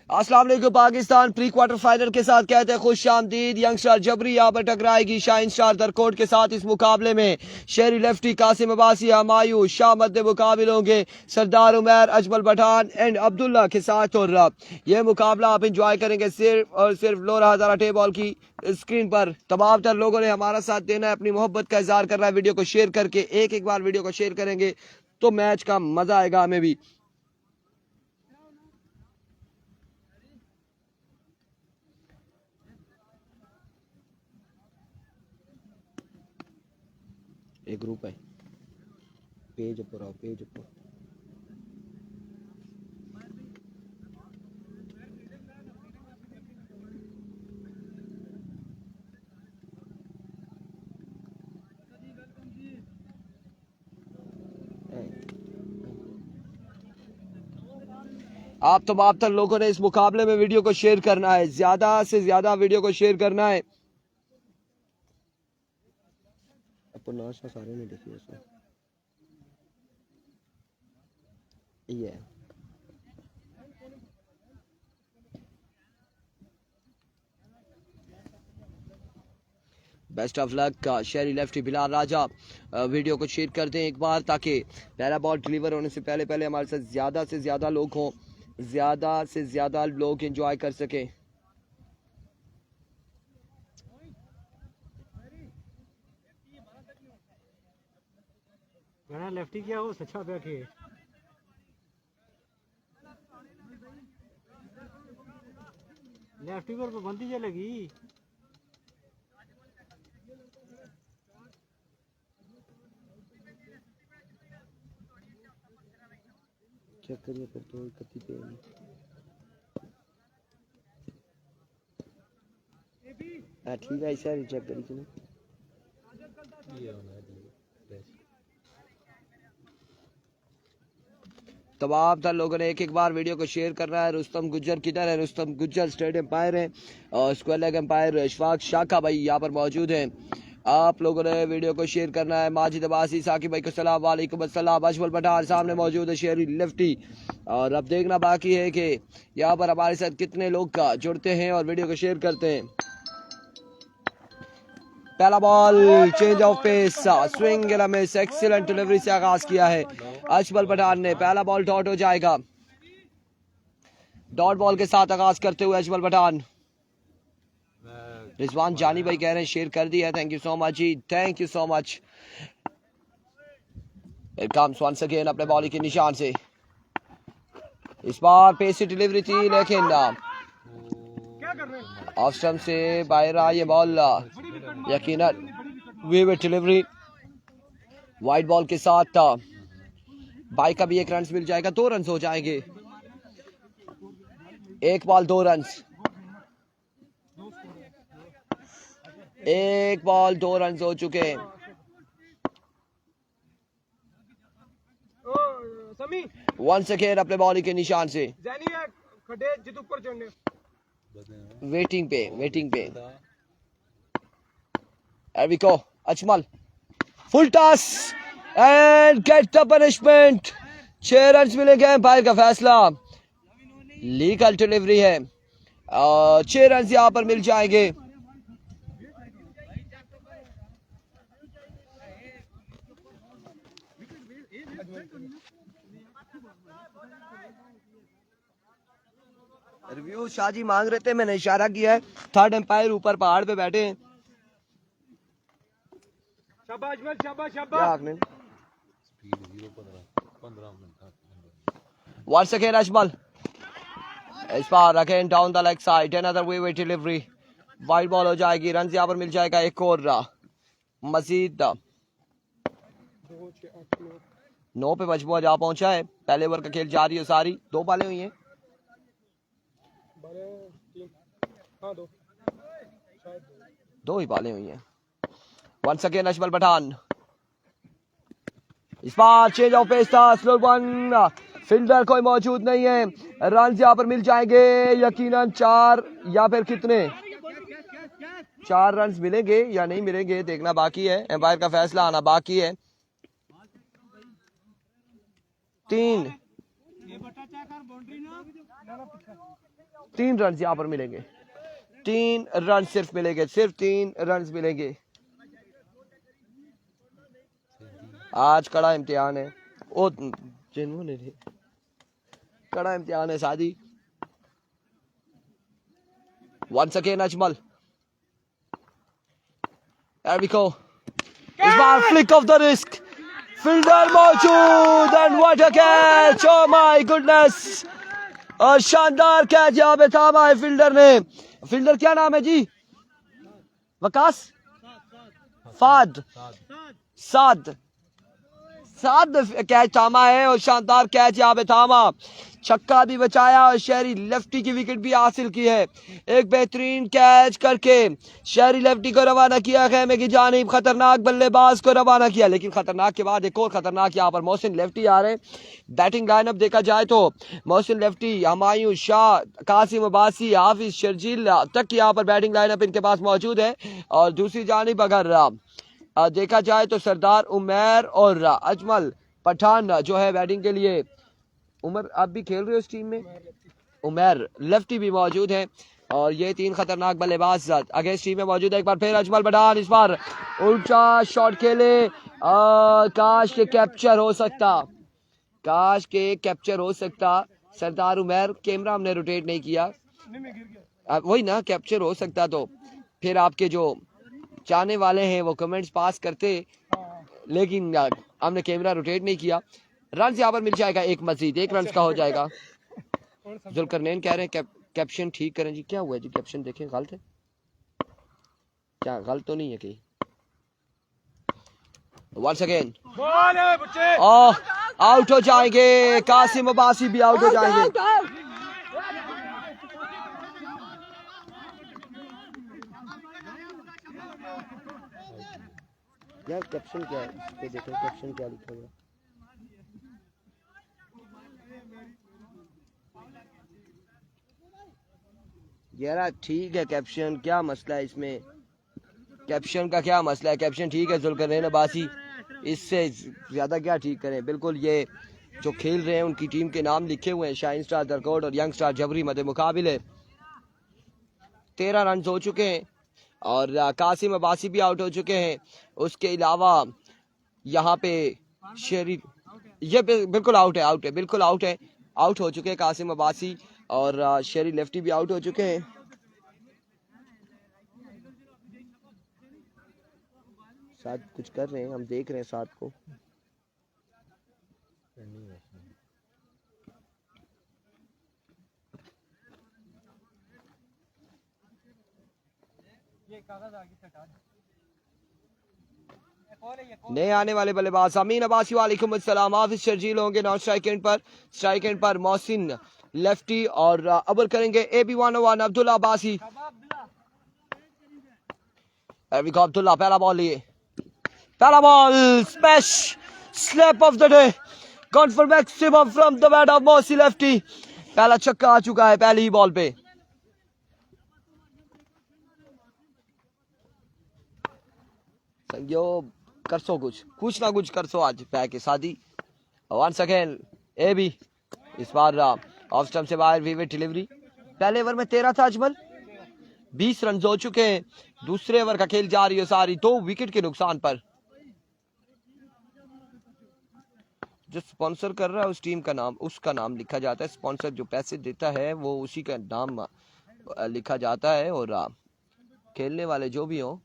अस्सलाम वालेकुम। Pakistan pre quarter final के साथ कहते हैं खुश आमदीद। यंगस्टार जबरी यहाँ पर टकराएगी शाइन स्टार दरकोट के साथ। इस मुकाबले में शेरी लेफ्टी, कासिम अब्बासी, हमायूं शाह मध्य मुकाबले होंगे सरदार उमर, अजमल पठान एंड अब्दुल्ला के साथ। और ये मुकाबला आप इंजॉय करेंगे सिर्फ और सिर्फ लोरा हजारा टे बॉल की स्क्रीन पर। तमाम तर लोगों ने हमारा साथ देना है, अपनी मोहब्बत का इजहार करना है। वीडियो को शेयर करके एक बार वीडियो को शेयर करेंगे तो मैच का मजा आएगा हमें भी। एक ग्रुप है, पेज ऊपर आओ, पेज ऊपर। आप तमाम तर लोगों ने इस मुकाबले में वीडियो को शेयर करना है, ज्यादा से ज्यादा वीडियो को शेयर करना है। सारे नहीं देखिए ये बेस्ट ऑफ लक का शेरी लेफ्टी बिलाल राजा। वीडियो को शेयर कर दें एक बार ताकि पहला बॉल डिलीवर होने से पहले हमारे साथ ज्यादा से ज्यादा लोग हों, ज्यादा से ज्यादा लोग एंजॉय कर सकें। लेफ्टी क्या हो अच्छा बैठे लेफ्टी पर पाबंदी चलेगी। चेक करिए फिर तो कति पे ठीक है सर, चेक करिए। तमाम तर लोगों ने एक बार वीडियो को शेयर करना है। रुस्तम गुज्जर किधर है? रुस्तम गुज्जर स्टेट एम्पायर है और स्क्वायर लेग एम्पायर इशफाक शाखा भाई यहाँ पर मौजूद हैं। आप लोगों ने वीडियो को शेयर करना है। माजिद अब्बासी, साकिब भाई को सलाम वालेकुम अस्सलाम। अजमल पठान सामने मौजूद है, शेरी लेफ्टी। और अब देखना बाकी है कि यहाँ पर हमारे साथ कितने लोग का जुड़ते हैं और वीडियो को शेयर करते हैं। पहला ball change of pace, swing miss, excellent delivery से आगाज किया है अजमल पठान ने। पहला बॉल डॉट हो जाएगा। डॉट बॉल के साथ आगाज करते हुए अजमल पठान। रिजवान जानी भाई कह रहे हैं शेयर कर दिया, थैंक यू सो मच जी, thank you so much. Comes once again अपने बॉलिंग के निशान से। इस बार पेसी डिलीवरी थी लेकिन ऑफ स्टंप से बाहर आ ये बॉल। यकीनन वे डिलीवरी वाइड बॉल के साथ बाई का भी एक रन मिल जाएगा, 2 रन हो जाएंगे। एक बॉल 2 रन, एक बॉल 2 रन हो चुके हैं। वंस अगेन अपने बॉलिंग के निशान से। वेटिंग पे एविको Ajmal full toss and get the punishment. 6 run मिलेंगे, एम्पायर का फैसला। लीगल डिलीवरी है, 6 रन यहां पर मिल जाएंगे। रिव्यू शाहजी मांग रहे थे, मैंने इशारा किया है। थर्ड एम्पायर ऊपर पहाड़ पे बैठे हैं। Once again अजमल, इस बार again down the leg side, another way delivery, wide ball हो जाएगी। रन यहाँ पर मिल जाएगा एक और मजीद। 9 पे मजबूआ जा पहुंचा है। पहले ओवर का खेल जारी है, सारी 2 बालें हुई हैं। दो ही बालें हुई हैं। वंस अगेन अजमल पठान, इस बार चेंज ऑफ पेस था, स्लो वन, फील्डर कोई मौजूद नहीं है। रन यहाँ पर मिल जाएंगे यकीनन 4 या फिर कितने, 4 रन मिलेंगे या नहीं मिलेंगे देखना बाकी है। एम्पायर का फैसला आना बाकी है। 3 3 रन यहाँ पर मिलेंगे, 3 रन सिर्फ मिलेंगे, सिर्फ 3 रन मिलेंगे। आज कड़ा इम्तिहान है, ओ जिन्होंने कड़ा इम्तिहान है शादी। Once again Ajmal, there we go, इस बार flick of the wrist, fielder मौजूद and what a catch, oh my goodness, और शानदार कैच यहाँ पे थामा है फील्डर ने। फील्डर क्या नाम है जी? वकास फाद साद साद कैच थामा है और शानदार कैच यहाँ पे थामा, छक्का भी बचाया और शहरी लेफ्टी की विकेट भी हासिल की है। एक बेहतरीन कैच करके शहरी लेफ्टी को रवाना किया, खेमे की जानिब खतरनाक बल्लेबाज को रवाना किया, लेकिन खतरनाक के बाद एक और खतरनाक यहाँ पर मोहसिन लेफ्टी आ रहे हैं। बैटिंग लाइनअप देखा जाए तो मोहसिन लेफ्टी, हमायूं शाह, कासिम अब्बासी, हाफिज शर्जील तक यहाँ पर बैटिंग लाइनअप इनके पास मौजूद है। और दूसरी जानिब अगर देखा जाए तो सरदार उमर और अजमल पठान जो है बैटिंग के लिए, उमर आप भी खेल रहे हो इस टीम में, उमर लेफ्टी भी मौजूद है और ये 3 खतरनाक बल्लेबाज अगेंस्ट टीम में मौजूद है। एक बार फिर अजमल पठान, इस बार उल्टा शॉट खेले, काश के कैप्चर हो सकता, काश के कैप्चर हो सकता। सरदार उमर, कैमरा हमने रोटेट नहीं किया, वही ना, कैप्चर हो सकता तो फिर आपके जो चाहने वाले हैं वो कमेंट्स पास करते, लेकिन हमने कैमरा रोटेट नहीं किया। रन यहाँ पर मिल जाएगा एक मजीद, 1 रन का हो जाएगा। जुल्करनैन कह रहे हैं कैप्शन ठीक करें जी। क्या हुआ जी? कैप्शन देखें, गलत है क्या? गलत तो नहीं है कहीं? वंस अगेन आउट हो जाएंगे, कासिम अब्बासी भी आउट हो जाएंगे। यार कैप्शन क्या है इस पे, देखो कैप्शन क्या लिखा हुआ है। यार ठीक है कैप्शन, क्या मसला है इसमें? कैप्शन का क्या मसला है? कैप्शन ठीक है, जुल्करनैन अब्बासी, इससे ज्यादा क्या ठीक करें। बिल्कुल ये जो खेल रहे हैं उनकी टीम के नाम लिखे हुए हैं, शाइन स्टार दरकोट और यंग स्टार जबरी मध्य मुकाबले। 13 रन हो चुके हैं और कासिम अब्बासी भी आउट हो चुके हैं। उसके अलावा यहाँ पे शेरी, ये बिल्कुल आउट है, आउट है, बिल्कुल आउट है, आउट हो चुके हैं कासिम अब्बासी और शेरी लेफ्टी भी आउट हो चुके हैं। साथ कुछ कर रहे हैं, हम देख रहे हैं साथ को। नए आने वाले बल्लेबाज अमीन अब्बासी, वालेकुम अस्सलाम, हाफिज शर्जील होंगे नॉन स्ट्राइक एंड पर, स्ट्राइक एंड पर मोहसिन लेफ्टी और अबर करेंगे AB 101 अब्दुल्ला अब्बासी। अब्दुल्ला पहला बॉल लिए, पहला ball smash, slap of the day, gone for maximum from the bat of Mohsin lefty. पहला छक्का आ चुका है पहली ही बॉल पे। संजो करसो कुछ ना कुछ करसो आज पै के शादी। वंस अगेन AB, इस बार ऑफ स्टंप से बाहर विविड डिलीवरी। पहले ओवर में 13 था अजमल, 20 रन हो चुके हैं। दूसरे ओवर का खेल जारी है सारी, 2 विकेट के नुकसान पर। जो स्पॉन्सर कर रहा है उस टीम का नाम, उसका नाम लिखा जाता है। स्पॉन्सर जो पैसे देता है वो उसी का नाम लिखा जाता है और खेलने वाले जो भी हो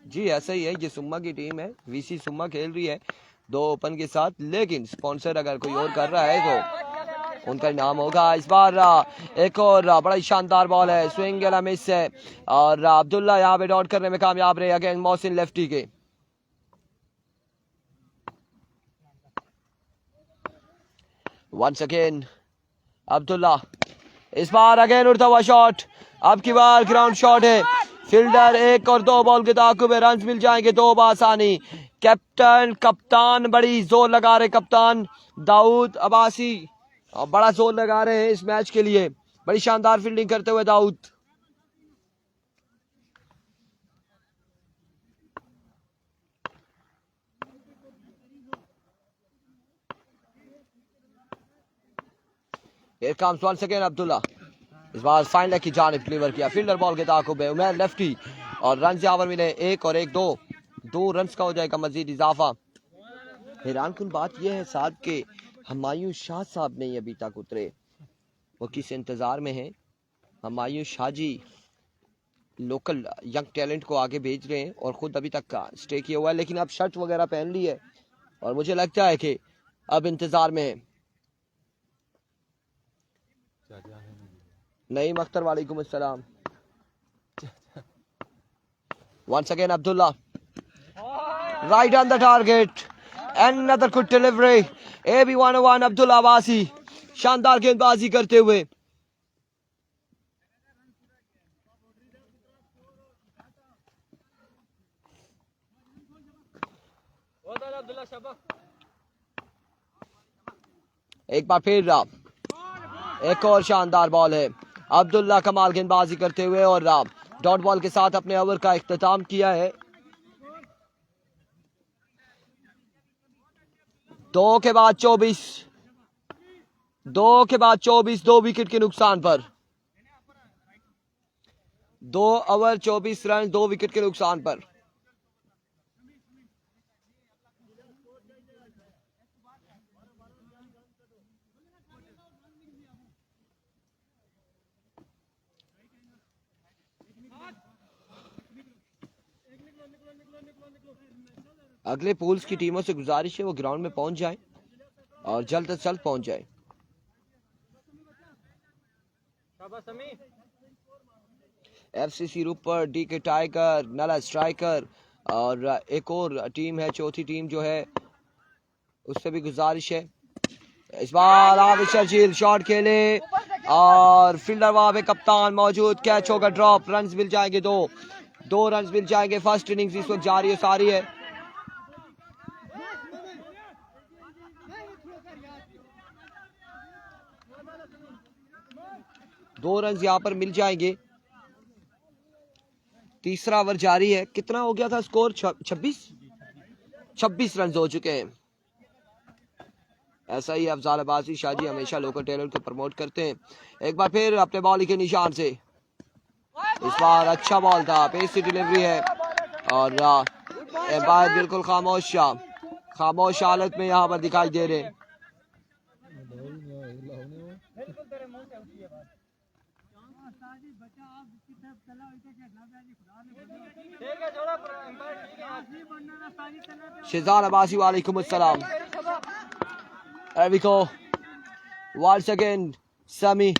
जी ऐसा ही है। ये सुम्मा की टीम है, VC सुम्मा खेल रही है 2 ओपन के साथ, लेकिन स्पॉन्सर अगर कोई और कर रहा है तो उनका नाम होगा। इस बार एक और बड़ा ही शानदार बॉल है, स्विंग एंड मिस है और अब्दुल्ला यहाँ पे डॉट करने में कामयाब रहे अगेंस्ट मोहसिन लेफ्टी के। वंस अगेन अब्दुल्ला, इस बार अगेन उड़ता हुआ शॉट, अब की बार ग्राउंड शॉट है। फील्डर 1 और 2 बॉल के ताकुब में रन मिल जाएंगे 2 बासानी। कैप्टन कप्तान बड़ी जोर लगा रहे, कप्तान दाऊद अब्बासी और बड़ा जोर लगा रहे हैं इस मैच के लिए। बड़ी शानदार फील्डिंग करते हुए Dawood. Here comes once again Abdullah, इस बार फाइन लेग की जानिब डिलीवर किया, फील्डर बॉल के ताकुब है, उमर लेफ्टी और रन यावर मिले 1 और 1, 2 रन का हो जाएगा मजीद इजाफा। हैरान कुन बात यह है साहब के हुमायूं शाह साहब नहीं अभी तक उतरे, वो किस इंतजार में है। Humayun Shah ji local young talent को आगे भेज रहे हैं और खुद अभी तक का स्टे किया हुआ है, लेकिन अब शर्ट वगैरह पहन ली है और मुझे लगता है कि अब इंतजार में है। नईम अख्तर वालेकुम अस्सलाम। Once again Abdullah, right on the target, another good delivery, AB 101 Abdullah Abbasi शानदार गेंदबाजी करते हुए। एक बार फिर एक और शानदार बॉल है, अब्दुल्ला कमाल गेंदबाजी करते हुए और डॉट बॉल के साथ अपने ओवर का इख्तिताम किया है। 2 के बाद 24, 2 के बाद 24, 2 विकेट के नुकसान पर, 2 ओवर 24 रन 2 विकेट के नुकसान पर। अगले पूल्स की टीमों से गुजारिश है वो ग्राउंड में पहुंच जाए और जल्द से जल्द पहुंच जाए। एफसीसी रूपर, डीके टाइगर, नला स्ट्राइकर और एक और टीम है, चौथी टीम जो है उससे भी गुजारिश है। इस बार आबिद शर्जील शॉट खेले और फील्डर वहां पे कप्तान मौजूद, कैच होगा ड्रॉप, रन मिल जाएंगे 2 रन मिल जाएंगे। फर्स्ट इनिंग्स इस वक्त जारी है सारी है। दो रन यहां पर मिल जाएंगे। तीसरा ओवर जारी है। कितना हो गया था स्कोर? 26 रन हो चुके हैं। ऐसा ही अफजाल अब्बासी शाह जी हमेशा लोकल टैलेंट को प्रमोट करते हैं। एक बार फिर अपने बॉल के निशान से, इस बार अच्छा बॉल था, पेस की डिलीवरी है और एम्पायर बिल्कुल खामोश हालत में यहाँ पर दिखाई दे रहे हैं। शेजान अब्बासी वालेकुम अस्सलाम। Once again समी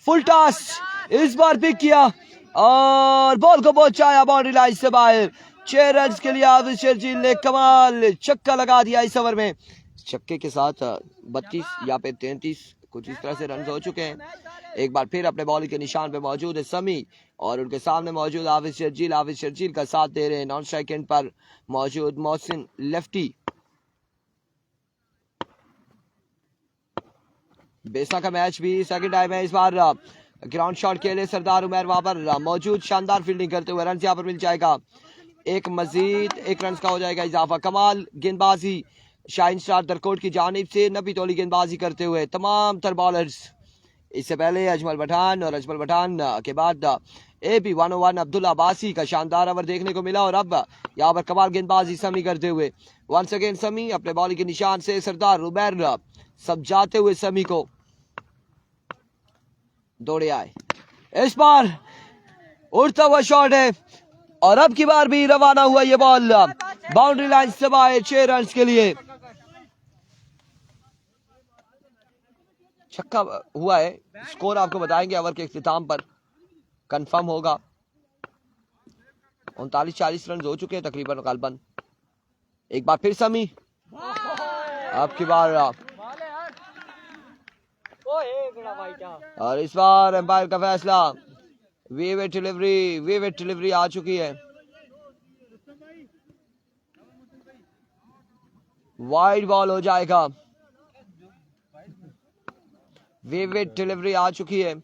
फुल टॉस, इस बार पिक किया और बॉल को पहुंचाया बाउंड्री लाइन से बाहर। 6 रन के लिए आबिद शर्जील ने कमाल छक्का लगा दिया इस ओवर में। छक्के के साथ 32 या पे 33 कुछ इस तरह से रन हो चुके हैं। एक बार फिर अपने बॉलिंग के निशान पे मौजूद है समी और उनके सामने मौजूद आबिद शर्जील का साथ दे रहे हैं। नॉन स्ट्राइक एंड पर मौजूद मोहसिन लेफ्टी। बेसा का मैच भी सेकंड टाइम है। इस बार ग्राउंड शॉट के लिए सरदार उमर वहां पर मौजूद, शानदार फील्डिंग करते हुए रन यहाँ पर मिल जाएगा। एक मजीद 1 रन का हो जाएगा इजाफा। कमाल गेंदबाजी शाइन स्टार दरकोट की जानिब से, नबी तोली गेंदबाजी करते हुए तमाम तर बॉलर्स। इससे पहले अजमल पठान और अजमल पठान के बाद AB 101 अब्दुल्ला अब्बासी का शानदार ओवर देखने को मिला और अब यहाँ पर कमाल गेंदबाजी समी करते हुए। वंस अगेन समी अपने बॉलिंग के निशान से, सरदार उमर सब जाते हुए समी को दौड़े आए। इस बार उड़ता हुआ शॉट है और अब की बार भी रवाना हुआ ये बॉल बाउंड्री लाइन से बाहर 6 रन के लिए। छक्का हुआ है। स्कोर आपको बताएंगे ओवर के इख्तिताम पर, कंफर्म होगा। 39-40 रन हो चुके हैं तकरीबन गालबन। एक बार फिर समी, अब की बार और इस बार एम्पायर का फैसला, वेवेट डिलीवरी आ चुकी है। वाइड बॉल हो जाएगा। वेवेट डिलीवरी आ चुकी है।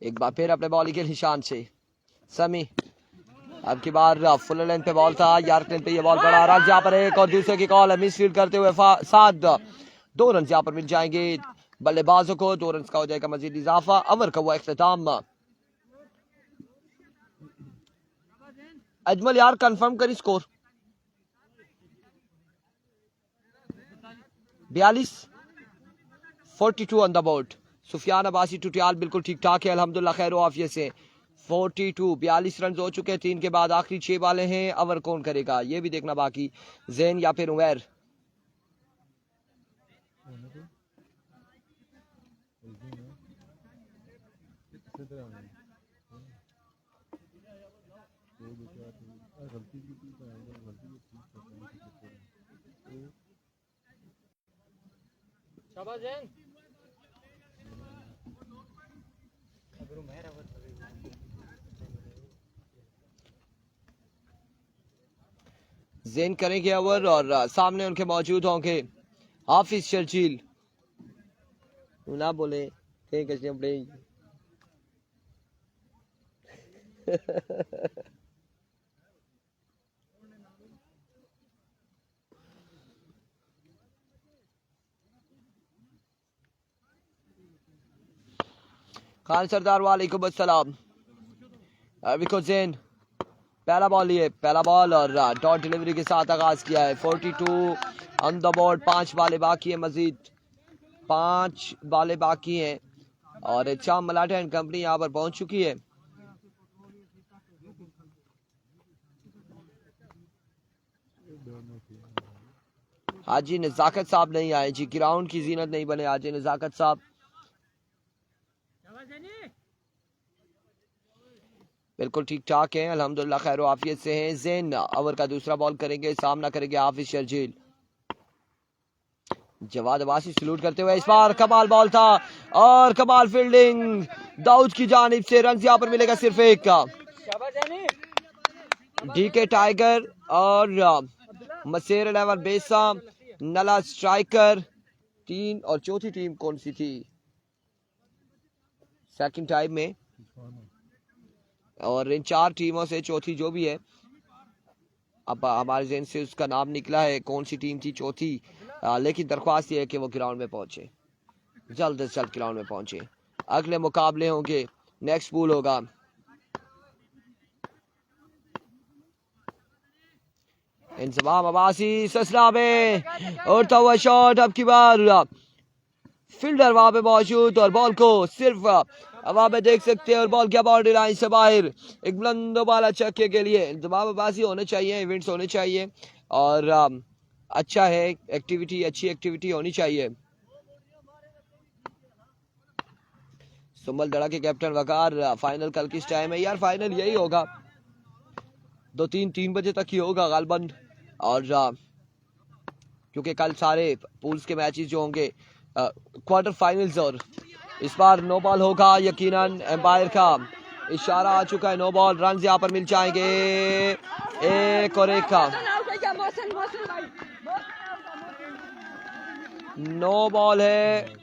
एक बार फिर अपने बॉलिंग के निशान से समी, अब की बार फुल लेंथ पे बॉल था, यार्करन पे ये बॉल पड़ा, रन यहाँ पर एक और दूसरे की कॉल है, मिसफील्ड करते हुए 2 रन यहाँ पर मिल जाएंगे बल्लेबाजों को, 2 रन का हो जाएगा मजीद इजाफा। ओवर का हुआ इख्तिताम। अजमल यार कंफर्म करी score 42 on the board. Sufiyan Abbasi Tutiyal बिल्कुल ठीक ठाक है अल्हम्दुलिल्लाह, खैर आफियत से। 42 रन हो चुके हैं, 3 के बाद आखिरी 6 वाले हैं। ओवर कौन करेगा ये भी देखना बाकी, जैन या फिर उमैर। जैन करेंगे ओवर और सामने उनके मौजूद होंगे हाफिज शर्जील। ना बोले कहीं कैसे अपने खान सरदार वालेकुम अस्सलाम। अरबिको जैन पहला बॉल लिए, पहला बॉल और डॉट डिलीवरी के साथ आगाज किया है। 42 ऑन द बोर्ड, 5 बालें बाकी है, मजीद 5 बालें बाकी हैं और चाम मलाटा एंड कंपनी यहाँ पर पहुंच चुकी है। हाजी नजाकत साहब नहीं आए जी, ग्राउंड की जीनत नहीं बने हाजी नजाकत साहब। बिल्कुल ठीक ठाक है अल्हम्दुलिल्लाह, खैर आफियत से हैं। जैन ओवर का दूसरा बॉल करेंगे, सामना करेंगे हाफिज शर्जील। जवाद अब्बासी सलूट करते हुए, इस बार कमाल बॉल था और कमाल फील्डिंग दाऊद की जानिब से। रन यहाँ पर मिलेगा सिर्फ एक का। डीके टाइगर और मसेर 11 बेसा, नला स्ट्राइकर 3 और चौथी टीम कौन सी थी सेकंड टाइम में, और इन 4 टीमों से चौथी जो भी है, अब हमारे जहन से उसका नाम निकला है कौन सी टीम थी चौथी। लेकिन दरख्वास्त ये है कि वो ग्राउंड में पहुंचे, जल्द से जल्द ग्राउंड में पहुंचे। अगले मुकाबले होंगे, नेक्स्ट पूल होगा। इंतजाम अब्बासी ससरा में उड़ता हुआ शॉट, अब की बार फील्डर वहां पे मौजूद और बॉल को सिर्फ हवा में देख सकते हैं और बॉल क्या बाउंड्री लाइन से बाहर। एक बुलंद बाला छक्के के लिए इंतजाम अब्बासी होने चाहिए, इवेंट्स होने चाहिए और अच्छा है एक्टिविटी, अच्छी एक्टिविटी होनी चाहिए। सुमल दड़ा के कैप्टन वकार, फाइनल कल किस टाइम है यार? फाइनल यही होगा 2-3 बजे तक ही होगा गालबन, और क्योंकि कल सारे पूल्स के मैचेस जो होंगे क्वार्टर फाइनल्स, और इस बार नो बॉल होगा यकीनन। एम्पायर का इशारा आ चुका है, नो बॉल। रन यहाँ पर मिल जाएंगे एक और एक का। नो बॉल है,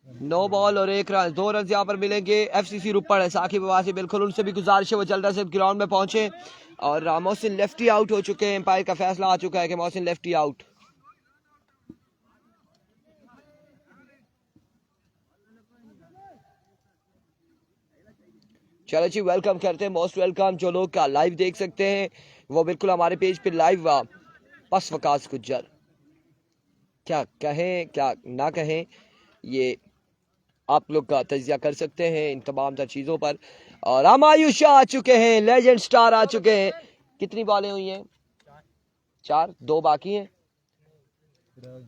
नो बॉल और 1 रन, 2 रन यहाँ पर मिलेंगे। एफसीसी रुपड़ है साकिब अब्बासी, बिल्कुल उनसे भी गुजारिश है वो जल्द से ग्राउंड में पहुंचे। और मोहसिन लेफ्टी आउट हो चुके हैं, एम्पायर का फैसला आ चुका है कि मोहसिन लेफ्टी आउट। चलो जी, वेलकम करते हैं, मोस्ट वेलकम। जो लोग का लाइव देख सकते हैं वो बिल्कुल हमारे पेज पे लाइव बस वकास गुज्जर, क्या कहें क्या ना कहें, ये आप लोग का तजिया कर सकते हैं इन तमाम तर चीज़ों पर। और हमायूं आ चुके हैं, लेजेंड स्टार आ चुके हैं। कितनी बॉलें हुई हैं? 4, 2 बाकी हैं,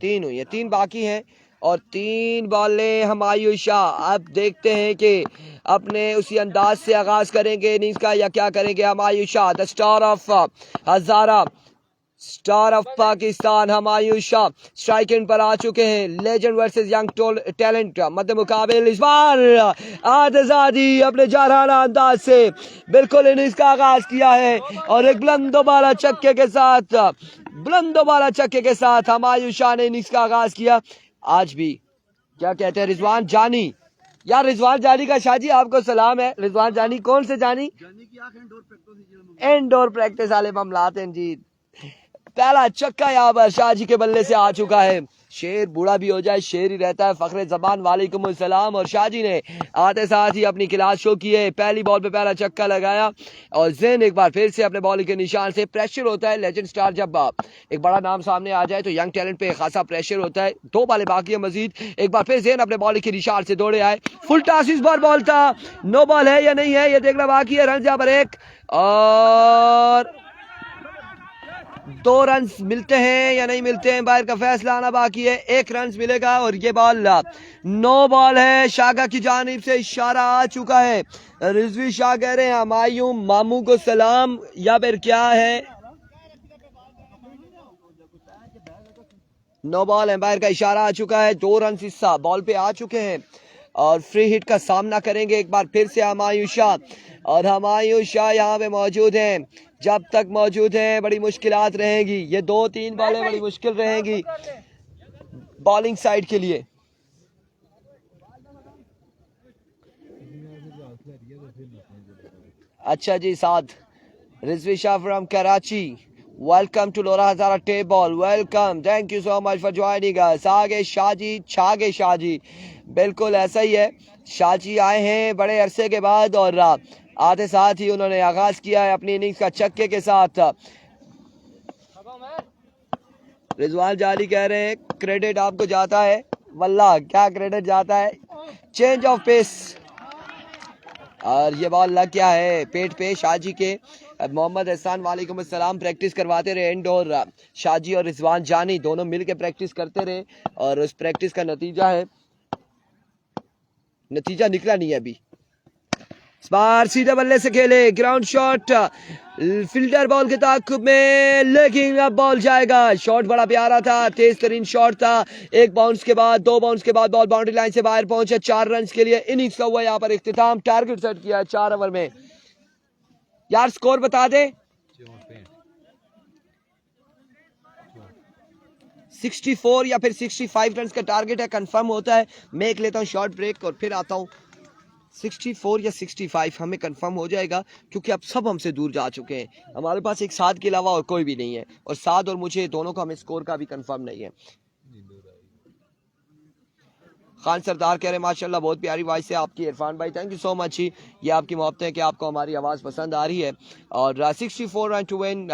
3 हुई है, 3 बाकी हैं और 3 बॉलें हमायूं शाह। अब देखते हैं कि अपने उसी अंदाज से आगाज करेंगे इनिंग्स का या क्या करेंगे। Humayun Shah the star of Hazara, star of Pakistan Humayun Shah striking पर आ चुके हैं। लेजेंड वर्सेस यंग टैलेंट मध्य मुकाबले, इस बार आजादी अपने जारहाना अंदाज से बिल्कुल इनिंग्स का आगाज किया है और एक बुलंद बाला छक्के के साथ, बुलंद बाला छक्के के साथ हमायूं शाह ने इनिंग्स का आगाज किया। आज भी क्या कहते हैं रिजवान जानी। यार रिजवान जानी का शाह जी आपको सलाम है। रिजवान जानी कौन से जानी? इंडोर प्रैक्टिस वाले मामलात हैं जी। पहला चक्का यहाँ पर शाह जी के बल्ले से आ चुका है। शेर बूढ़ा भी हो जाए शेर ही रहता है। फखरे जबान वालेकुम सलाम। और शाह जी ने आते साथ ही अपनी क्लास शो की है। पहली बॉल पे पहला चक्का लगाया और जैन एक बार फिर से अपने बॉलिंग के निशान से। प्रेशर होता है लेजेंड स्टार जब एक बड़ा नाम सामने आ जाए तो यंग टैलेंट पे खासा प्रेशर होता है। 2 बॉलें बाकी है मजीद। एक बार फिर जैन अपने बॉलिंग के निशान से दौड़े आए। फुल टॉस इस बार बॉल था। नो बॉल है या नहीं है ये देखना बाकी है। रन यहाँ पर 1 और 2 रन मिलते हैं या नहीं मिलते हैं बाहर का फैसला आना बाकी है। 1 रन मिलेगा और ये बॉल नो बॉल है। शागा की जानिब से इशारा आ चुका है। रिजवी शाह कह रहे हैं हमायूं मामू को सलाम या फिर क्या है? नो बॉल है। बाहर का इशारा आ चुका है। 2 रन हिस्सा बॉल पे आ चुके हैं और फ्री हिट का सामना करेंगे एक बार फिर से हमायूं शाह। और हमायूं शाह यहाँ पे मौजूद हैं। जब तक मौजूद हैं बड़ी मुश्किलात रहेंगी। ये 2-3 बॉलें बड़ी मुश्किल रहेंगी बॉलिंग साइड के लिए। अच्छा जी साथ Rizvi Shah from Karachi. Welcome to Lora Hazara table. Welcome thank you so much for joining us. आगे शाहजी छागे शाहजी बिल्कुल ऐसा ही है। शाहजी आए हैं बड़े अरसे के बाद और आते साथ ही उन्होंने आगाज किया है अपनी इनिंग्स का छक्के के साथ। रिजवान जाली कह रहे हैं क्रेडिट आपको जाता है। वल्लाह क्या क्रेडिट जाता है। चेंज ऑफ पेस और ये बॉल लग गया है पेट पे शाहजी के। मोहम्मद एहसान वालेकुम अस्सलाम। प्रैक्टिस करवाते रहे इंडोर शाहजी और रिजवान जानी दोनों मिलकर प्रैक्टिस करते रहे और उस प्रैक्टिस का नतीजा निकला नहीं है अभी। बार सीधे बल्ले से खेले ग्राउंड शॉट फील्डर बॉल के ताकुब में लेकिन अब बॉल जाएगा। शॉट बड़ा प्यारा था तेज तरीन शॉट था। 1 बाउंस के बाद 2 बाउंस के बाद बॉल बाउंड्री लाइन से बाहर पहुंचे। 4 रन के लिए इनिंग्स का हुआ यहाँ पर इख्तिताम। टारगेट सेट किया है 4 ओवर में। यार स्कोर बता दे। 64 या फिर 65 रन का टारगेट है। कंफर्म होता है मैं एक लेता हूँ शॉर्ट ब्रेक और फिर आता हूँ। 64 या 65 हमें कंफर्म हो जाएगा क्योंकि अब सब हमसे दूर जा चुके हैं। हमारे पास एक साद के अलावा और कोई भी नहीं है और साद और मुझे दोनों का हमें स्कोर का भी कंफर्म नहीं है। खान सरदार कह रहे हैं माशाल्लाह बहुत प्यारी वॉइस है आपकी। इरफान भाई थैंक यू सो मच ही। ये आपकी मोहब्बत है कि आपको हमारी आवाज़ पसंद आ रही है। और 64 रन टू विन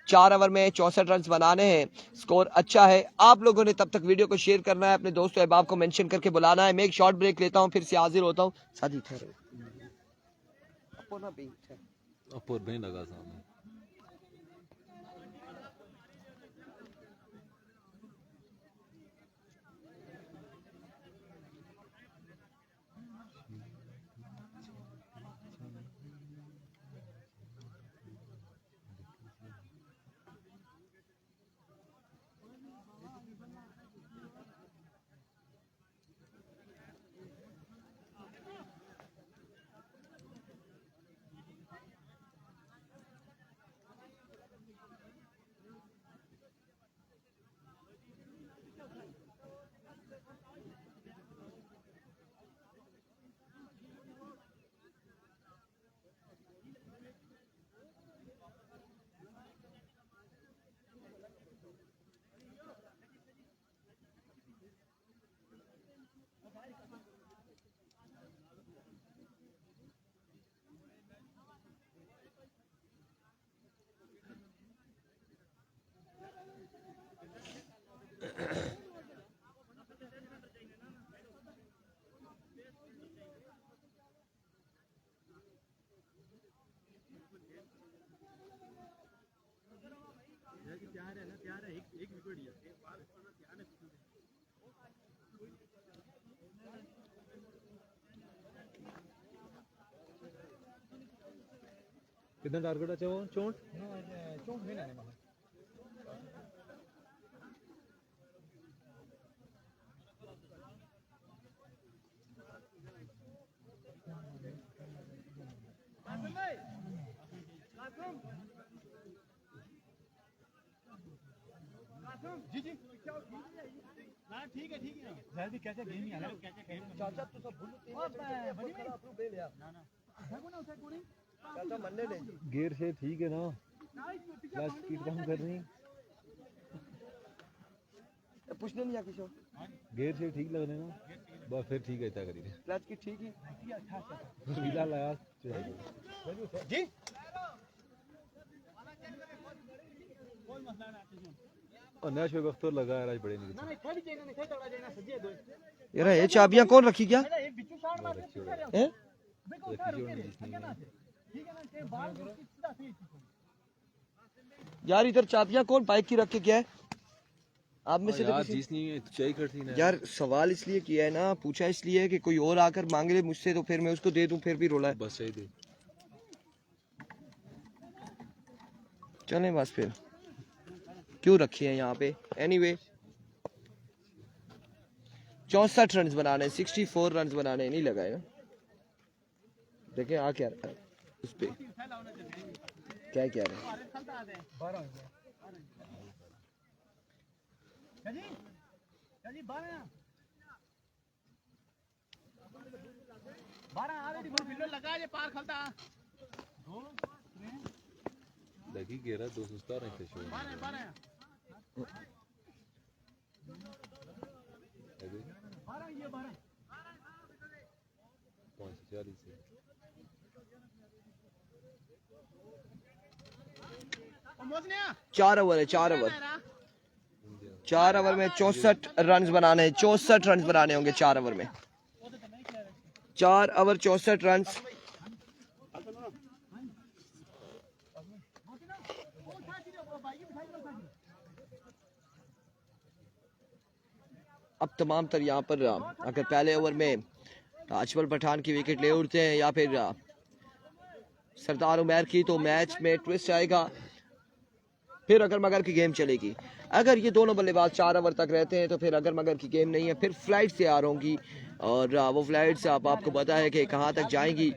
4 ओवर में 64 रन बनाने हैं। स्कोर अच्छा है। आप लोगों ने तब तक वीडियो को शेयर करना है अपने दोस्तों अहबाब को मेंशन करके बुलाना है। मैं एक शॉर्ट ब्रेक लेता हूँ फिर से हाजिर होता हूँ। सादी ठहरो नहीं लगा सामने। कितना टारगेट अच्छा वो चोट चोट में ना जी जी ठीक है जल्दी कैसे गेम ही आ रहा है चाचा तू सब भूल बड़ी दे लिया ना उसे कोनी चाचा मन्ने ले गियर से ठीक है ना क्लच स्पीड कम करनी पूछने नहीं किशोर गियर से ठीक लग रहे ना बस फिर ठीक है इतना करी क्लच की ठीक ही वीला लगा जी और नया शोक अख्तर लगा है आज बड़े नहीं ना थोड़ी जगह नहीं तगड़ा जाना सजे दो यार ये चाबियां कौन रखी क्या ये बिच्छू शान मार के कर रहे हो हैं देखो उठा रुके ठीक है ना के बाल सीधा सही यार इधर चाबियां कौन बाइक की रख के क्या है आप में से तो यार किसी जिस नहीं चाहिए करती ना यार सवाल इसलिए किया है ना पूछा इसलिए कि कोई और आकर मांग ले मुझसे तो फिर मैं उसको दे दूं फिर भी रोला है बस सही दे चलें बस फिर क्यों रखी है यहाँ पे एनीवे 64 रन बनाने 64 रन बनाने नहीं लगाए ना देखें आ क्या रहा है उस पे क्या क्या रहा है जल्दी 12 आवे दी बिल्लो लगा जे पार खलता लगी गेरा 217 रन थे शो 12 ये 12 40 से 4 ओवर है 4 ओवर में 64 रन बनाने हैं 64 रन बनाने होंगे 4 ओवर में 4 ओवर 64 रन अब तमाम तर यहाँ पर अगर पहले ओवर में अजमल पठान की विकेट ले उड़ते हैं या फिर सरदार उमर की तो मैच में ट्विस्ट आएगा फिर अगर मगर की गेम चलेगी अगर ये दोनों बल्लेबाज 4 ओवर तक रहते हैं तो फिर अगर मगर की गेम नहीं है फिर फ्लाइट से आ होंगी और वो फ्लाइट्स आपको पता है कि कहाँ तक जाएंगी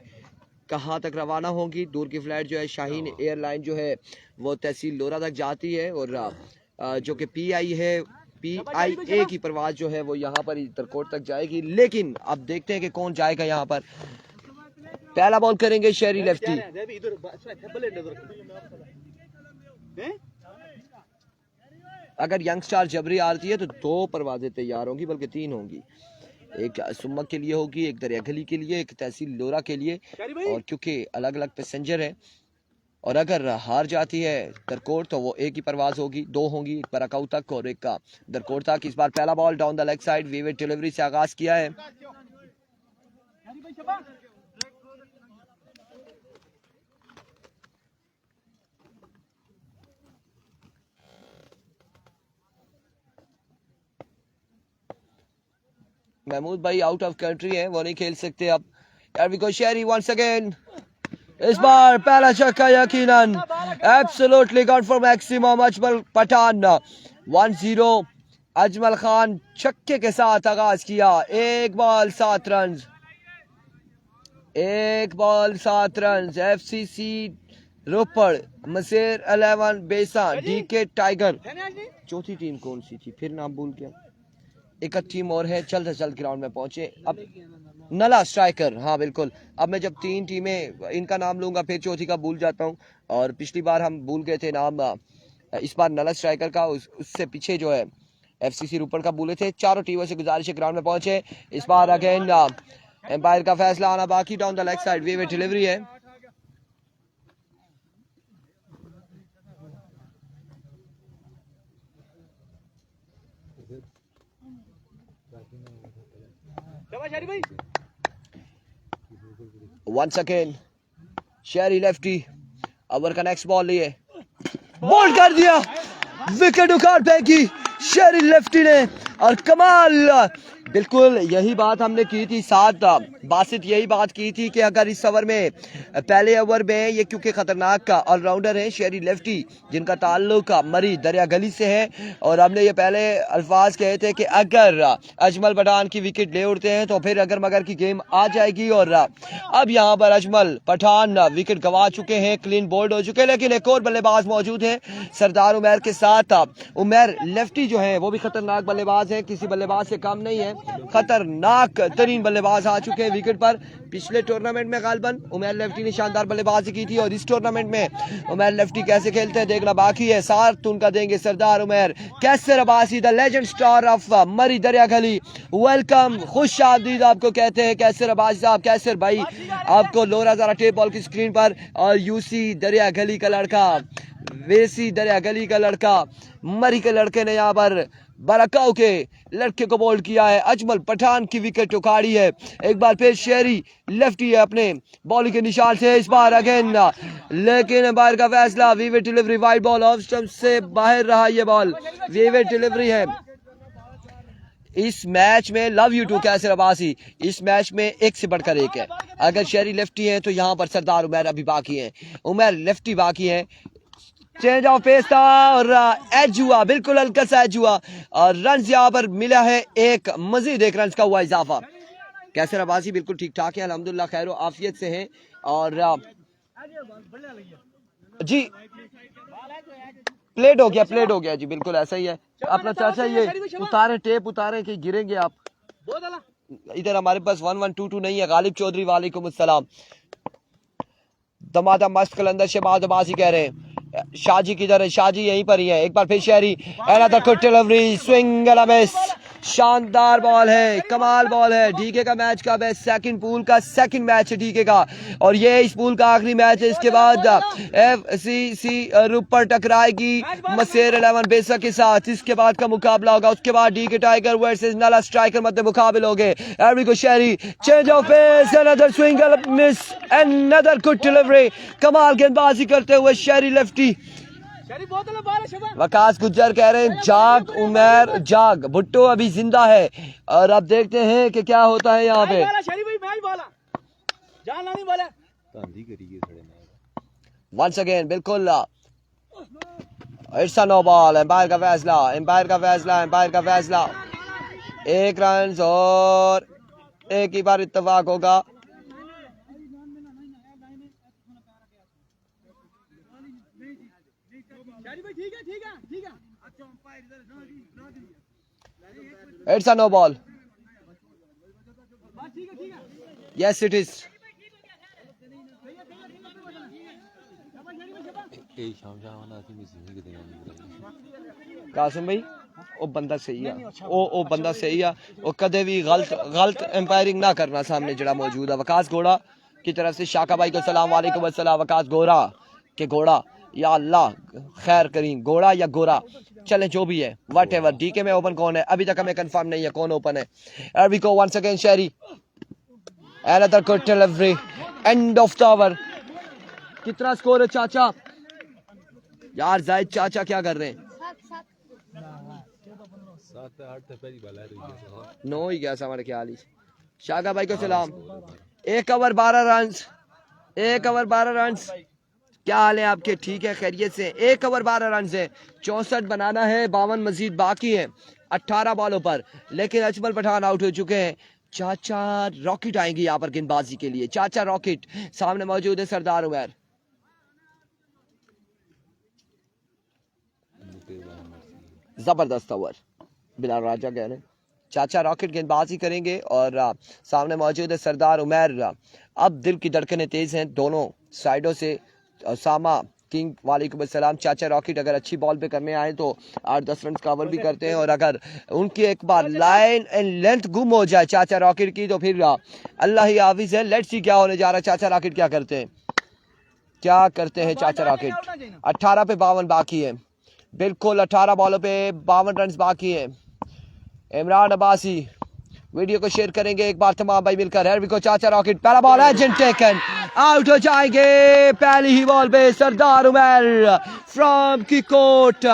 कहाँ तक रवाना होंगी दूर की फ्लाइट जो है शाहीन एयरलाइन जो है वो तहसील लोरा तक जाती है और जो कि PIA की परवाज जो है वो यहाँ पर तरकोट तक जाएगी लेकिन अब देखते हैं कि कौन जाएगा यहाँ पर पहला बॉल करेंगे शेरी लेफ्टी अगर यंगस्टार जबरी आती है तो 2 परवाजें तैयार होंगी बल्कि 3 होंगी एक सुम्मक के लिए होगी एक दरियागली के लिए एक तहसील लोरा के लिए और क्योंकि अलग अलग पैसेंजर हैं और अगर हार जाती है दरकोट तो वो एक ही परवाज होगी 2 होंगी एक बराकाऊ तक और एक का दरकोट तक इस बार पहला ball down the leg side विवेट डिलीवरी से आगाज किया है महमूद भाई आउट ऑफ कंट्री है वो नहीं खेल सकते अब यार बिकॉज़ शेरी वंस अगेन इस बार पहला छक्का यकीनन absolutely got for maximum Ajmal Pathan 1-0 Ajmal Khan छक्के के साथ आगाज किया 1 बॉल 7 रन FCC रोपड़ मसेर 11 बेसा DK टाइगर चौथी टीम कौन सी थी फिर नाम भूल गया एक टीम और है चल ग्राउंड में पहुंचे अब नला स्ट्राइकर हाँ बिल्कुल अब मैं जब 3 टीमें इनका नाम लूंगा फिर चौथी का भूल जाता हूं और पिछली बार हम भूल गए थे नाम इस बार नला स्ट्राइकर का उससे पीछे जो है FCC रोपड़ का भूले थे चारों टीमों से गुजारिश है ग्राउंड में पहुंचे इस बार अगेन एम्पायर का फैसला आना बाकी down the leg side way delivery है Once again, शेरी लेफ्टी ओवर का नेक्स्ट बॉल लिए बॉल कर दिया विकेट उखाड़ फेंकी शेरी लेफ्टी ने और कमाल बिल्कुल यही बात हमने की थी 7 बासित यही बात की थी कि अगर इस ओवर में पहले ओवर में ये क्योंकि खतरनाक ऑलराउंडर हैं शेरी लेफ्टी जिनका ताल्लुक मरी दरिया गली से है और हमने ये पहले अल्फाज कहे थे कि अगर अजमल पठान की विकेट ले उड़ते हैं तो फिर अगर मगर की गेम आ जाएगी। और अब यहाँ पर अजमल पठान विकेट गंवा चुके हैं, क्लीन बोल्ड हो चुके हैं, लेकिन एक और बल्लेबाज मौजूद है सरदार उमर के साथ। उमर लेफ्टी जो है वो भी खतरनाक बल्लेबाज है, किसी बल्लेबाज से कम नहीं है, खतरनाक तरीन बल्लेबाज आ चुके हैं विकेट पर। पिछले टूर्नामेंट में गालबन उमर लेफ्टी ने शानदार बल्लेबाजी की थी और इस टूर्नामेंट में उमर लेफ्टी कैसे खेलते हैं देखना बाकी है। साथ उनका देंगे Sardar Umar. Qaiser Abbasi the legend star of Murree Dariya गली, वेलकम, खुश आमदीद आपको कहते हैं कैसर अब्बासी साहब। कैसर भाई आपको लोरा जरा टेप बॉल की स्क्रीन पर, और यूसी दरिया गली का लड़का, वेसी दरिया गली का लड़का, मरी के लड़के ने यहाँ पर बरकाऊ के लड़के को बोल्ड किया है। अजमल पठान की विकेट उखाड़ी है। एक बार फिर शेरी लेफ्टी है अपने बॉलिंग के निशान से, इस बार अगेन, लेकिन बाहर का फैसला, wicket delivery, wide ball off stump से बाहर रहा ये बॉल, विकेट डिलीवरी है। इस मैच में लव यू टू कैसर अब्बासी, इस मैच में एक से बढ़कर एक है। अगर शेरी लेफ्टी है तो यहाँ पर सरदार उमर अभी बाकी है, उमर लेफ्टी बाकी है। चेंज ऑफ पेस था और एज हुआ, बिल्कुल हल्का सा एज हुआ और रन यहाँ पर मिला है एक, मजीद एक रन का हुआ इजाफा। कैसर अब्बासी बिल्कुल ठीक ठाक है, अल्हम्दुलिल्लाह खैर आफियत से हैं। और जी प्लेड हो गया जी, बिल्कुल ऐसा ही है अपना चाचा। ये उतारे टेप उतारे कि गिरेंगे आप। इधर हमारे पास 1122 नहीं है। गालिब चौधरी वालेकुम अस्सलाम। दमादा मस्त कलंदर शहबाज अब्बासी कह रहे हैं शाहजी किधर है, शाहजी यहीं पर ही है। एक बार फिर शहरी, another good delivery, swing and a miss, शानदार बॉल है, कमाल बॉल है। डीके का मैच कब है? सेकंड पूल का सेकंड मैच है डीके का और ये इस पूल का आखिरी मैच है। इसके बाद एफसीसी रूपर टकराएगी मसेर 11 बेसा के साथ, इसके बाद का मुकाबला होगा। उसके बाद डीके टाइगर वर्सेस नाला स्ट्राइकर मध्य मुकाबले होंगे। एरिको शेरी, change of pace, another swing and miss, another good delivery, कमाल गेंदबाजी करते हुए शेरी लेफ्टी। वकास गुज्जर कह रहे हैं जाग उमर जाग, भुट्टो अभी जिंदा है और अब देखते हैं कि क्या होता है यहाँ पे। वंस अगेन बिल्कुल it's a no ball, umpire का फैसला, एम्पायर का फैसला, एम्पायर का फैसला। एक रन और एक ही बार इत्तेफाक होगा। It's a no ball. Yes, it is. Qasim भाई वो बंदा सही है, वो बंदा सही है, वो कदे भी गलत एम्पायरिंग ना करना सामने जड़ा मौजूद है। वकास घोड़ा की तरफ से शाका भाई को सलाम वालेकुम अस्सलाम। वकास घोड़ा के घोड़ा, या अल्लाह खैर करीम, घोड़ा या गोरा चलें जो भी है, वट एवर। डीके में ओपन कौन है अभी तक हमें कंफर्म नहीं है कौन ओपन है। एरविको once again Sheri, another good delivery, end of the over. कितना स्कोर है चाचा? यार जाहिद चाचा क्या कर रहे हैं? 9 ही गया हमारे ख्याल ही। शागा भाई को सलाम। 1 ओवर 12 रन, 1 ओवर 12 रन। क्या हाल है आपके? ठीक है, खैरियत से। 1 ओवर 12 रन है, 64 बनाना है, 52 मजीद बाकी है 18 बॉलों पर, लेकिन अजमल पठान आउट हो चुके हैं। चाचा रॉकेट आएंगे यहाँ पर गेंदबाजी के लिए। चाचा रॉकेट सामने मौजूद है सरदार उमर। जबरदस्त ओवर, बिलाल राजा कह रहे हैं चाचा रॉकेट गेंदबाजी करेंगे और सामने मौजूद है सरदार उमर। अब दिल की धड़कनें तेज हैं दोनों साइडों से। सामा किंग वालेकुम अस्सलाम। चाचा रॉकेट अगर अच्छी बॉल पे करने आए तो 8-10 रन कवर भी करते हैं और अगर उनकी एक बार लाइन एंड लेंथ गुम हो जाए चाचा रॉकेट की तो फिर अल्लाह ही हाफिज है। लेट्स सी क्या होने जा रहा है। चाचा रॉकेट क्या करते हैं, क्या करते हैं चाचा रॉकेट? 18 पे 52 बाकी है, बिल्कुल 18 बॉलों पे 52 रन बाकी है। इमरान अब्बासी वीडियो को शेयर करेंगे एक बार तमाम भाई मिलकर। हैवी को चाचा रॉकेट, पहला बॉल एजेंट टेकन, आउट हो जाएंगे पहली ही बॉल पे। सरदार उमर फ्रॉम की कोर्ट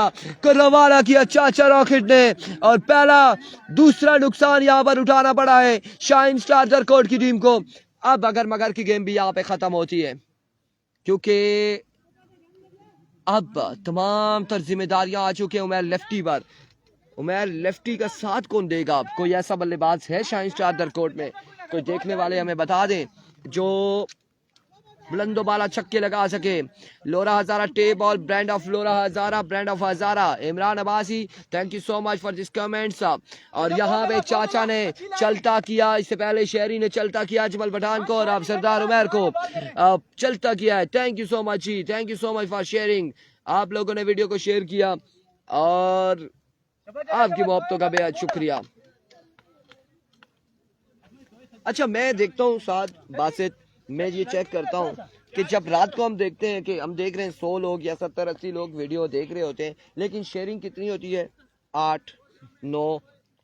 को रवाना किया चाचा रॉकेट ने और पहला दूसरा नुकसान यहाँ पर उठाना पड़ा है शाइन स्टार दरकोट की टीम को। अब अगर मगर की गेम भी यहाँ पे खत्म होती है, क्योंकि अब तमाम तर जिम्मेदारियां आ चुकी हैं उमर लेफ्टी पर। उमर लेफ्टी का साथ कौन देगा? कोई ऐसा बल्लेबाज है शाइन स्टार दरकोट में? कोई देखने वाले हमें बता दें जो बुलंदो बाला छक्के लगा सके। लोरा हजारा टे ball, brand of Lora Hazara, brand of Hazara. Imran Abbasi, thank you so much for this comments. और यहाँ पे चाचा ने चलता किया, इससे पहले शहरी ने चलता किया अजमल पठान को और अब सरदार उमर को चलता किया है। थैंक यू सो मच जी, thank you so much for sharing. आप लोगों ने वीडियो को शेयर किया और आपकी मोहब्बतों का बेहद शुक्रिया। अच्छा, मैं देखता हूँ साथ बासित, मैं ये चेक करता हूँ कि जब रात को हम देखते हैं कि हम देख रहे हैं 100 लोग या 70-80 लोग वीडियो देख रहे होते हैं, लेकिन शेयरिंग कितनी होती है? 8, 9,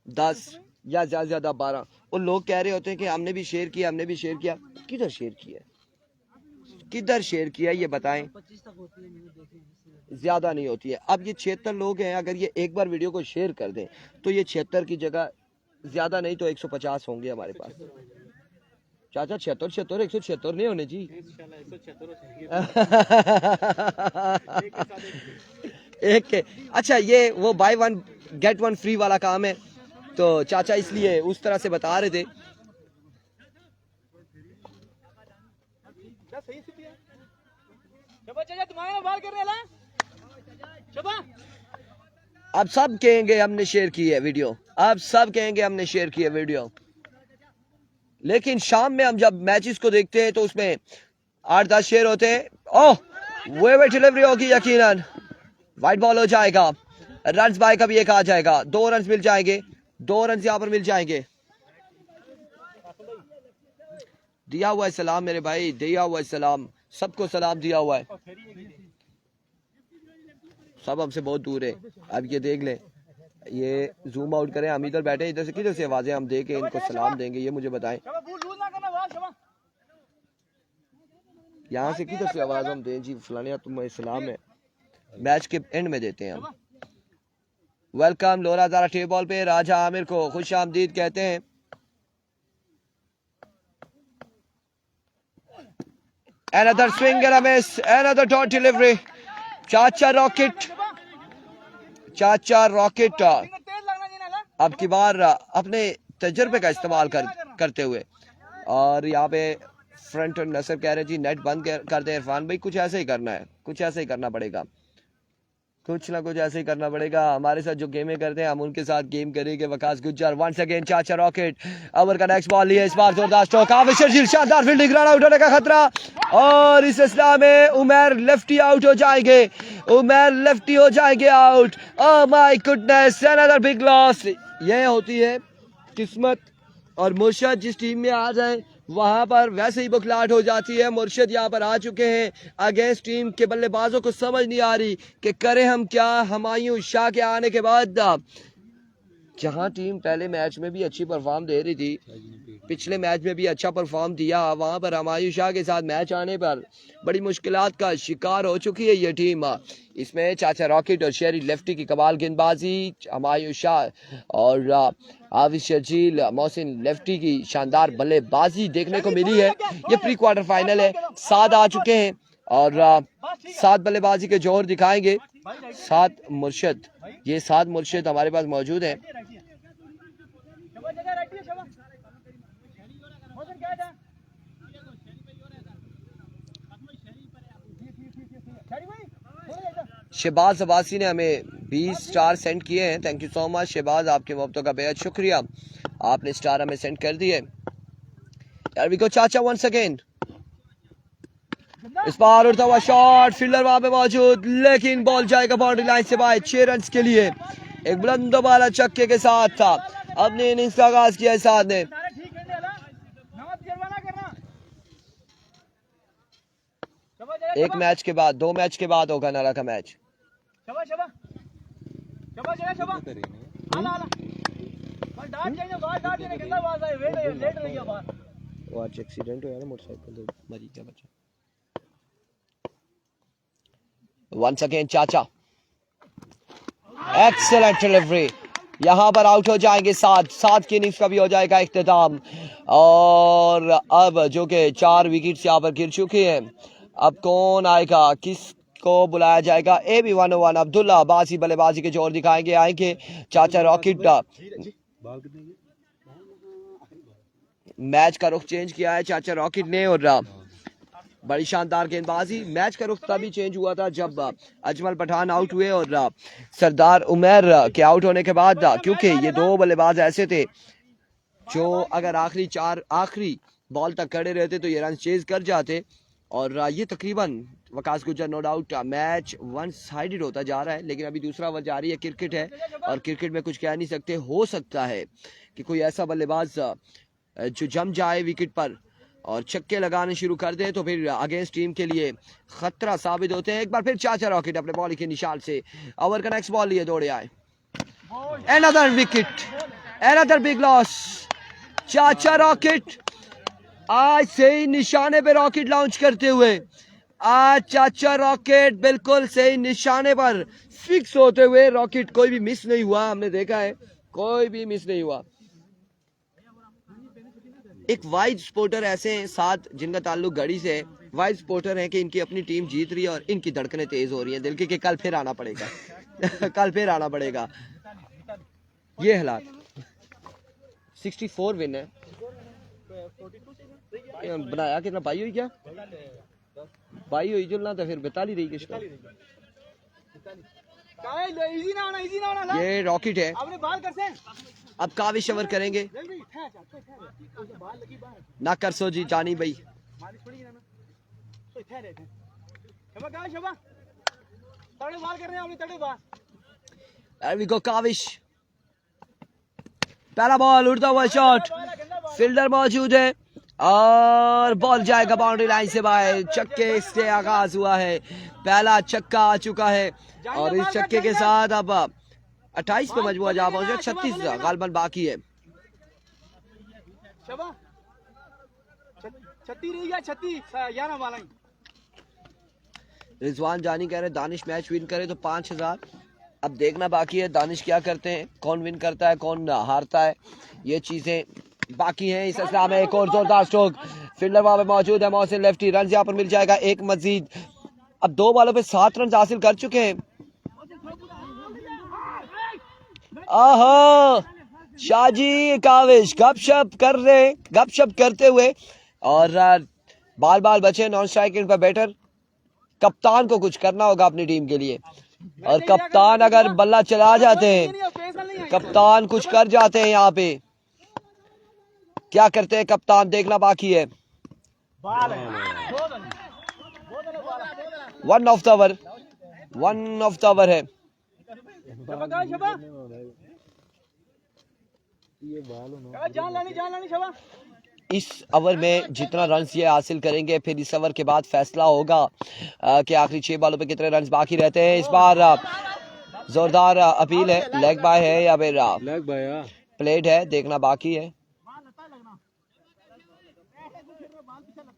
10 या ज़्यादा 12। और लोग कह रहे होते हैं कि हमने भी शेयर किया, हमने भी शेयर किया। किधर शेयर किया, किधर शेयर किया, ये बताएं। ज़्यादा नहीं होती है। अब ये 76 लोग हैं, अगर ये एक बार वीडियो को शेयर कर दें तो ये 76 की जगह ज़्यादा नहीं तो 150 होंगे हमारे पास। चाचा 76 176 नहीं होने जी। एक के अच्छा, ये वो by one get one free वाला काम है, तो चाचा इसलिए उस तरह से बता रहे थे। अब सब कहेंगे हमने शेयर की है वीडियो, अब सब कहेंगे हमने शेयर की है वीडियो, लेकिन शाम में हम जब मैचेस को देखते हैं तो उसमें 8-10 शेयर होते हैं। ओह, वे डिलीवरी होगी, यकीनन वाइट बॉल हो जाएगा। रन्स बाय का भी एक आ जाएगा, 2 रन मिल जाएंगे, 2 रन यहाँ पर मिल जाएंगे। दिया हुआ है सलाम मेरे भाई, दिया हुआ है सलाम, सबको सलाम दिया हुआ है। सब हमसे बहुत दूर है। अब ये देख लें, ये जूम आउट करें, हम इधर बैठे, इधर से किधर से आवाजें हम दे के इनको सलाम देंगे, ये मुझे बताएं। यहाँ से किधर से आवाज हम दें जी, फलानिया तुम्हें सलाम है। मैच के एंड में देते हैं हम। वेलकम लोरा ज़ारा टेबल पे राजा आमिर को खुश आमदीद कहते हैं। Another swing and a miss, another dot delivery. चाचा रॉकेट अब की बार अपने तजर्बे का इस्तेमाल करते हुए, और यहाँ पे फ्रंट नसर कह रहे हैं जी नेट बंद कर दे इरफान भाई। कुछ ऐसे ही करना है, कुछ ऐसे ही करना पड़ेगा, कुछ ना कुछ ऐसे ही करना पड़ेगा। हमारे साथ जो गेमें करते हैं हम उनके साथ गेम करेंगे। वकास गुज्जर वंस अगेन, चाचा रॉकेट ओवर का नेक्स्ट बॉल लिया, इस बार जोरदार स्ट्रोक, शानदार फील्डिंग, रन आउट होने का खतरा, और इस इस्लाम में उमर लेफ्टी आउट हो जाएंगे, उमर लेफ्टी हो जाएंगे out. Oh my goodness, another big loss. ये होती है किस्मत, और मुर्शद जिस टीम में आ जाए वहां पर वैसे ही बुखलाहट हो जाती है। मुर्शिद यहाँ पर आ चुके हैं, अगेंस्ट टीम के बल्लेबाजों को समझ नहीं आ रही कि करें हम क्या। हमायूं शाह के आने के बाद जहां टीम पहले मैच में भी अच्छी परफॉर्म दे रही थी, पिछले मैच में भी अच्छा परफॉर्म दिया, वहां पर हमायूं शाह के साथ मैच आने पर बड़ी मुश्किलात का शिकार हो चुकी है ये टीम। इसमें चाचा रॉकेट और शेरी लेफ्टी की कमाल गेंदबाजी, हमायूं शाह और हाफिज शजील मोहसिन लेफ्टी की शानदार बल्लेबाजी देखने को मिली है। ये प्री क्वार्टर फाइनल है, 7 आ चुके हैं और 7 बल्लेबाजी के जोहर दिखाएंगे। 7 मुर्शिद, ये 7 मुर्शिद हमारे पास मौजूद हैं। शहबाज अब्बासी ने हमें 20 स्टार सेंड किए हैं, thank you so much Shahbaz, आपके मोहब्बतों का बेहद शुक्रिया, आपने स्टार हमें सेंड कर दिए। यार वी गो चाचा वंस अगेन, इस बार उड़ता हुआ शॉट, फील्डर वहां पे मौजूद, लेकिन बॉल जाएगा बाउंड्री लाइन से बाहर। 6 रन के लिए एक बुलंद वाला छक्के के साथ था अपने इनिंग्स का आगाज किया साथ ने। एक मैच के बाद, 2 मैच के बाद होगा नाला का मैच। बस डाट जाइए बाहर डाट जाने कितना आवाज आई वेट लेट रही है बाहर वो आज एक्सीडेंट हुआ ना मोटरसाइकिल तो मरी गया बच्चा वंस अगेन चाचा एक्सेलेंट डिलीवरी यहाँ पर आउट हो जाएंगे सात की इनिंग्स का भी हो जाएगा इख्तिताम और अब जो कि 4 विकेट्स यहाँ पर गिर चुके हैं अब कौन आएगा किसको बुलाया जाएगा AB 101 अब्दुल्ला बाजी बल्लेबाजी के जोर दिखाएंगे आएंगे चाचा रॉकेट मैच का रुख चेंज किया है चाचा रॉकेट ने और बड़ी शानदार गेंदबाजी मैच का रुख तभी चेंज हुआ था जब अजमल पठान आउट हुए और सरदार उमर के आउट होने के बाद क्योंकि ये 2 बल्लेबाज ऐसे थे जो अगर आखिरी बॉल तक खड़े रहते तो ये रन चेज कर जाते और ये तकरीबन Waqas Gujjar no doubt match one sided होता जा रहा है लेकिन अभी दूसरा ओवर जारी है क्रिकेट है और क्रिकेट में कुछ कह नहीं सकते हो सकता है कि कोई ऐसा बल्लेबाज जो जम जाए विकेट पर और छक्के लगाने शुरू कर दे तो फिर अगेंस्ट टीम के लिए खतरा साबित होते हैं एक बार फिर चाचा रॉकेट अपने बॉलिंग के निशान से ओवर का नेक्स्ट बॉल लिए दौड़े आए another wicket another big loss चाचा रॉकेट आज सही निशाने पे रॉकेट लॉन्च करते हुए आज चाचा रॉकेट बिल्कुल सही निशाने पर फिक्स होते हुए रॉकेट कोई भी मिस नहीं हुआ हमने देखा है कोई भी मिस नहीं हुआ एक वाइड स्पोर्टर ऐसे हैं साथ जिनका ताल्लुक गढ़ी से वाइड स्पोर्टर है कि इनकी अपनी टीम जीत रही है और इनकी धड़कनें तेज हो रही हैं दिल की कि कल फिर आना पड़ेगा कल फिर आना पड़ेगा ये हालात 64 विन है बनाया कितना पाई हुई क्या पाई हुई जो ना तो फिर 42 रही किसका ये रॉकेट है अब काविश ओवर करेंगे ना कर सो जी जानी भाई काविश पहला बॉल उड़ता हुआ शॉट फील्डर मौजूद है और बॉल जाएगा बाउंड्री लाइन से बाहर छक्के से आगाज हुआ है पहला छक्का आ चुका है और इस छक्के के साथ अब 28 पे मजबूर जा पहुंचे 36 गालबन बाकी है रिजवान जानी कह रहे दानिश मैच विन करे तो 5000 अब देखना बाकी है दानिश क्या करते हैं कौन विन करता है कौन हारता है ये चीजें बाकी हैं इस असला में एक और जोरदार स्ट्रोक फील्डर वहां पे मौजूद है मोहसिन लेफ्टी रन यहाँ पर मिल जाएगा एक मजीद अब 2 बॉलों पे 7 रन हासिल कर चुके हैं आहा शाहजी काविश गपशप करते हुए और बाल बाल बचे नॉन स्ट्राइकिंग पर बैटर कप्तान को कुछ करना होगा अपनी टीम के लिए और कप्तान अगर बल्ला चला जाते हैं कप्तान कुछ कर जाते हैं यहाँ पे क्या करते हैं कप्तान देखना बाकी है 1 ऑफ द ओवर है इस ओवर में जितना रन ये हासिल करेंगे फिर इस ओवर के बाद फैसला होगा कि आखिरी 6 बॉलों पे कितने रन बाकी रहते हैं इस बार जोरदार अपील है लेग बाय है या फिर प्लेट है देखना बाकी है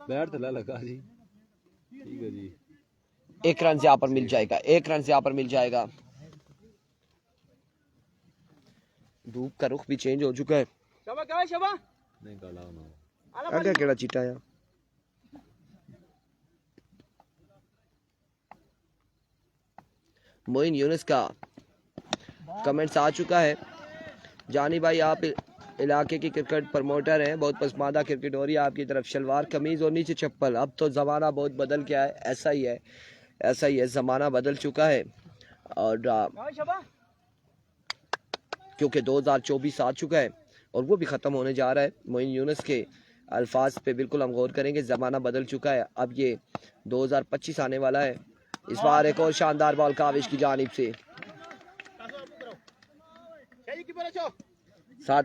बैट थला लगा जी ठीक है जी 1 रन यहाँ पर मिल जाएगा धूप का रुख भी चेंज हो चुका है नहीं काला होना आगे केड़ा चीटा है मोइन यूनुस का कमेंट्स आ चुका है जानी भाई आप इलाके की क्रिकेट प्रमोटर हैं बहुत पसमानदा क्रिकेट हो रही है आपकी तरफ शलवार कमीज और नीचे चप्पल अब तो ज़माना बहुत बदल गया है ऐसा ही है ज़माना बदल चुका है और क्योंकि 2024 आ चुका है और वो भी ख़त्म होने जा रहा है मोइन यूनुस के अल्फाज पे बिल्कुल हम गौर करेंगे ज़माना बदल चुका है अब ये 2025 आने वाला है इस बार एक और शानदार बॉल काविश की जानिब से साथ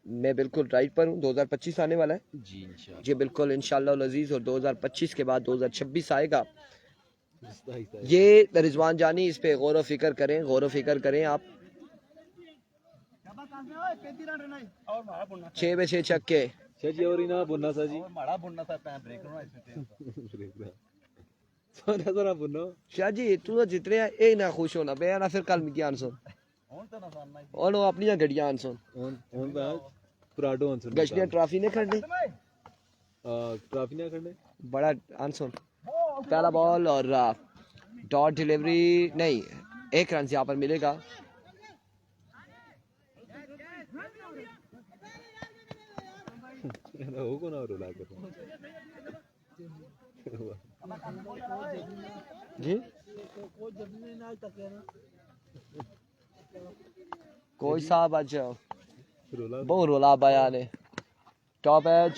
मैं बिल्कुल राइट पर हूँ 2025 आने वाला है जी बिल्कुल इंशाल्लाह लजीज और 2025 के बाद 2026 आएगा ये रिजवान जानी इस पे गौर व फिक्र करें आप और मारा बुनना 6 पे 6 छक्के। शाजी और ना बुनना सा जी और मारा बुनना था पैं ब्रेक करना इसमें सोना सोना बुनो शाजी तू तो जितने ए ना खुश होना बे ना फिर कल मियान सुन ਹੁਣ ਤਾਂ ਨਾ ਸਾਨਾ ਹੀ और वो अपनी गड्डियां सुन on ba पराडो आंसर गश्तियां ट्रॉफी ने खड़ने ट्रॉफी ना करने बड़ा आंसर पहला बॉल और डॉट डिलीवरी नहीं, 1 रन यहाँ पर मिलेगा। हो को ना रोला कर जी कोई साहब आज रोला बहुत रोला बया ने। टॉप एज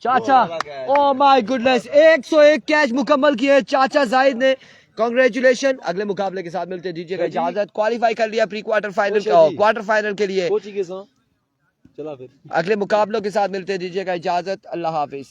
चाचा, ओ माय गुडनेस, 101 कैच मुकम्मल किए चाचा जाहिद ने। कांग्रेचुलेशन। अगले मुकाबले के साथ मिलते दीजिएगा इजाजत। क्वालिफाई कर लिया pre quarter final quarter final के लिए। कोची के साथ चला फिर अगले मुकाबलों के साथ मिलते दीजिएगा इजाजत। अल्लाह हाफिज।